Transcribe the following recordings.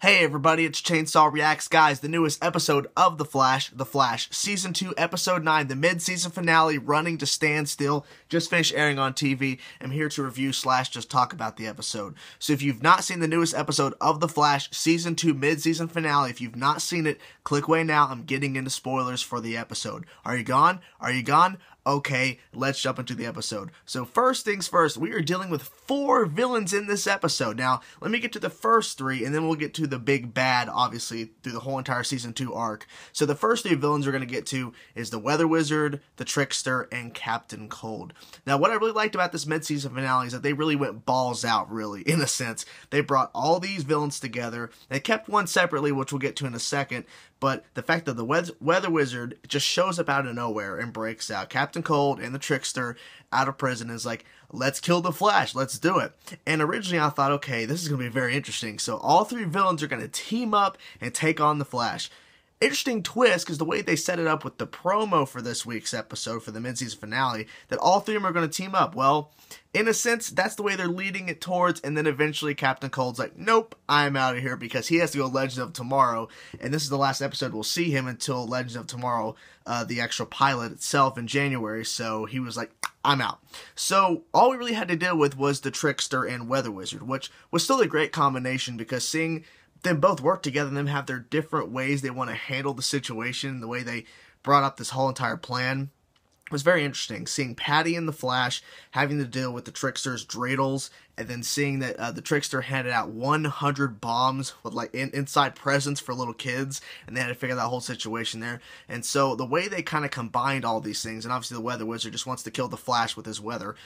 Hey everybody, it's Chainsaw Reacts, guys, the newest episode of The Flash, Season 2, Episode 9, the mid-season finale, running to stand still, just finished airing on TV. I'm here to review / just talk about the episode. So if you've not seen the newest episode of The Flash, Season 2, mid-season finale, if you've not seen it, click away now. I'm getting into spoilers for the episode. Are you gone? Are you gone? Okay, let's jump into the episode. So first things first, we are dealing with 4 villains in this episode. Now, let me get to the first 3, and then we'll get to the big bad, obviously, through the whole entire Season 2 arc. So the first 3 villains we're going to get to is the Weather Wizard, the Trickster, and Captain Cold. Now, what I really liked about this mid-season finale is that they really went balls out, really, in a sense. They brought all these villains together. They kept one separately, which we'll get to in a second, but the fact that the Weather Wizard just shows up out of nowhere and breaks out Captain Cold and the Trickster out of prison is like, let's kill the Flash, let's do it. And originally I thought, okay, this is going to be very interesting. So all 3 villains are going to team up and take on the Flash. Interesting twist, because the way they set it up with the promo for this week's episode, for the mid-season finale, that all 3 of them are going to team up. Well, in a sense, that's the way they're leading it towards, and then eventually Captain Cold's like, nope, I'm out of here, because he has to go Legends of Tomorrow, and this is the last episode we'll see him until Legends of Tomorrow, the actual pilot itself in January, so he was like, I'm out. So all we really had to deal with was the Trickster and Weather Wizard, which was still a great combination, because seeing them both work together and them have their different ways they want to handle the situation, the way they brought up this whole entire plan was very interesting. Seeing Patty and the Flash having to deal with the Trickster's dreidels, and then seeing that the Trickster handed out 100 bombs with like inside presents for little kids, and they had to figure that whole situation there. And so the way they kind of combined all these things, and obviously the Weather Wizard just wants to kill the Flash with his weather,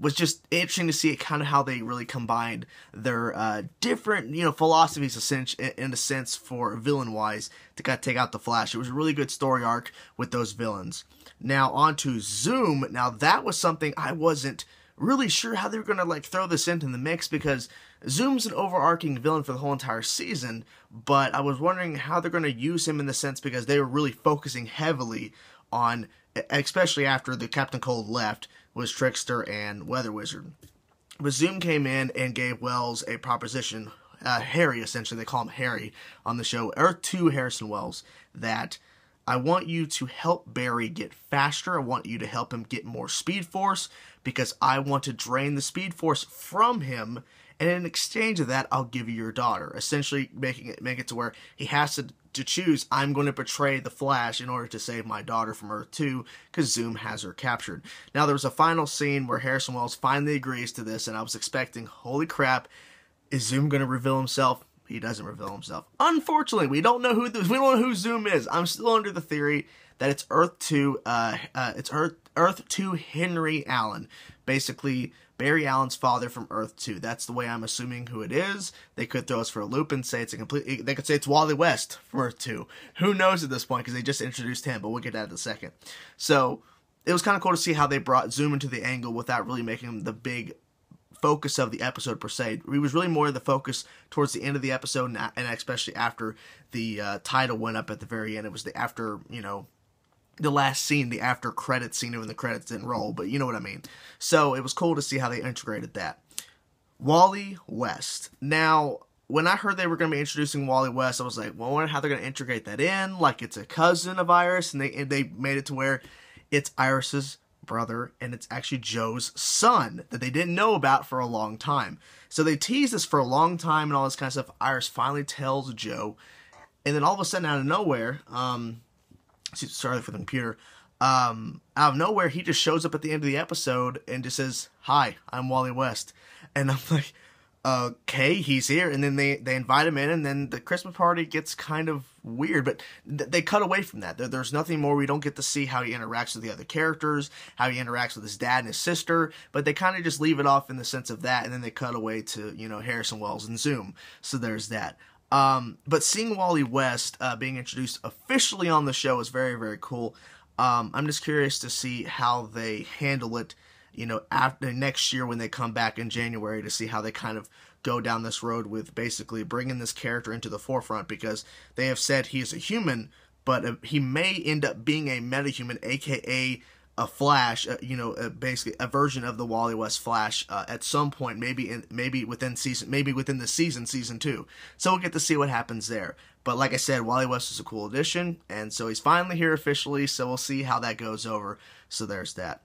was just interesting to see kind of how they really combined their different, philosophies in a sense for villain-wise to kind of take out the Flash. It was a really good story arc with those villains. Now, on to Zoom. Now, that was something I wasn't really sure how they were going to, throw this into the mix, because Zoom's an overarching villain for the whole entire season, but I was wondering how they're going to use him in the sense, because they were really focusing heavily on, especially after the Captain Cold left, was Trickster and Weather Wizard. But Zoom came in and gave Wells a proposition, Harry essentially, they call him Harry on the show, Earth 2 Harrison Wells, that I want you to help Barry get faster, I want you to help him get more Speed Force, because I want to drain the Speed Force from him, and in exchange of that, I'll give you your daughter. Essentially make it to where he has to choose, I'm going to betray the Flash in order to save my daughter from Earth 2, because Zoom has her captured. Now, there was a final scene where Harrison Wells finally agrees to this, and I was expecting, holy crap, is Zoom going to reveal himself? He doesn't reveal himself. Unfortunately, we don't know who Zoom is. I'm still under the theory that it's Earth 2, Earth 2 Henry Allen. Basically, Barry Allen's father from Earth 2. That's the way I'm assuming who it is. They could throw us for a loop and say they could say it's Wally West from Earth 2. Who knows at this point, because they just introduced him, but we'll get to that in a second. So, it was kind of cool to see how they brought Zoom into the angle without really making him the big focus of the episode per se. He was really more the focus towards the end of the episode, and especially after the title went up at the very end. It was the after, the last scene, the after credit scene when the credits didn't roll, but you know what I mean. So it was cool to see how they integrated that. Wally West. Now, when I heard they were going to be introducing Wally West, I was like, well, I wonder how they're going to integrate that in, like it's a cousin of Iris, and they made it to where it's Iris's brother, and it's actually Joe's son that they didn't know about for a long time. So they teased this for a long time and all this kind of stuff. Iris finally tells Joe, and then all of a sudden, out of nowhere, sorry for the computer, out of nowhere, he just shows up at the end of the episode and just says, hi, I'm Wally West. And I'm like, okay, he's here. And then they invite him in, and then the Christmas party gets kind of weird, but they cut away from that. There's nothing more. We don't get to see how he interacts with the other characters, how he interacts with his dad and his sister, but they kind of just leave it off in the sense of that, and then they cut away to, Harrison Wells and Zoom. So there's that. But seeing Wally West being introduced officially on the show is very, very cool. I'm just curious to see how they handle it, after next year when they come back in January, to see how they kind of go down this road with basically bringing this character into the forefront, because they have said he is a human, but he may end up being a metahuman, aka a Flash, basically a version of the Wally West Flash at some point, maybe within the season 2. So we'll get to see what happens there. But like I said, Wally West is a cool addition, and so he's finally here officially. So we'll see how that goes over. So there's that.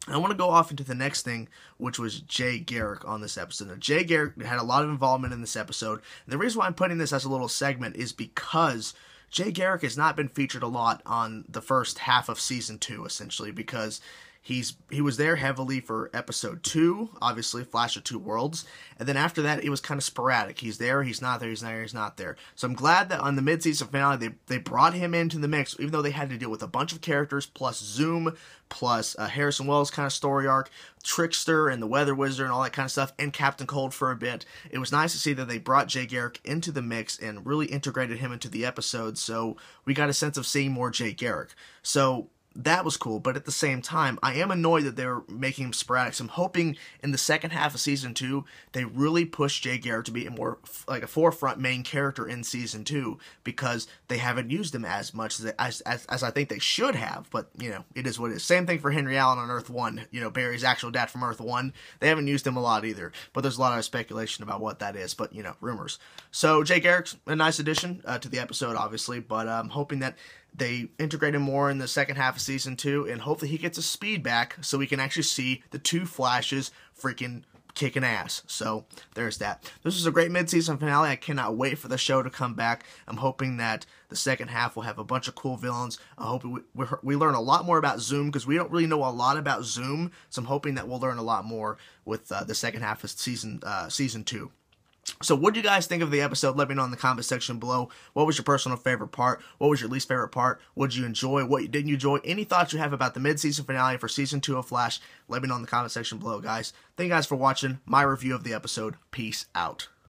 I want to go off into the next thing, which was Jay Garrick on this episode. Now, Jay Garrick had a lot of involvement in this episode. And the reason why I'm putting this as a little segment is because Jay Garrick has not been featured a lot on the first half of season 2, essentially, because he was there heavily for episode 2, obviously, Flash of Two Worlds, and then after that, it was kind of sporadic. He's there, he's not there, he's not there, he's not there. So I'm glad that on the mid-season finale, they brought him into the mix, even though they had to deal with a bunch of characters, plus Zoom, plus Harrison Wells' kind of story arc, Trickster and the Weather Wizard and all that kind of stuff, and Captain Cold for a bit. It was nice to see that they brought Jay Garrick into the mix and really integrated him into the episode, so we got a sense of seeing more Jay Garrick. So that was cool, but at the same time, I am annoyed that they're making him sporadic. So I'm hoping in the second half of season 2, they really push Jay Garrick to be a more like a forefront main character in season 2, because they haven't used him as much as I think they should have. But it is what it is. Same thing for Henry Allen on Earth 1. Barry's actual dad from Earth 1. They haven't used him a lot either. But there's a lot of speculation about what that is. But rumors. So Jay Garrick's a nice addition to the episode, obviously. But I'm hoping that they integrate him more in the second half of season 2, and hopefully he gets his speed back so we can actually see the two Flashes freaking kicking ass. So there's that. This was a great mid-season finale. I cannot wait for the show to come back. I'm hoping that the second half will have a bunch of cool villains. I hope we learn a lot more about Zoom, because we don't really know a lot about Zoom, so I'm hoping that we'll learn a lot more with the second half of season 2. So what do you guys think of the episode? Let me know in the comment section below. What was your personal favorite part? What was your least favorite part? What did you enjoy? What didn't you enjoy? Any thoughts you have about the mid-season finale for season 2 of Flash? Let me know in the comment section below, guys. Thank you guys for watching my review of the episode. Peace out.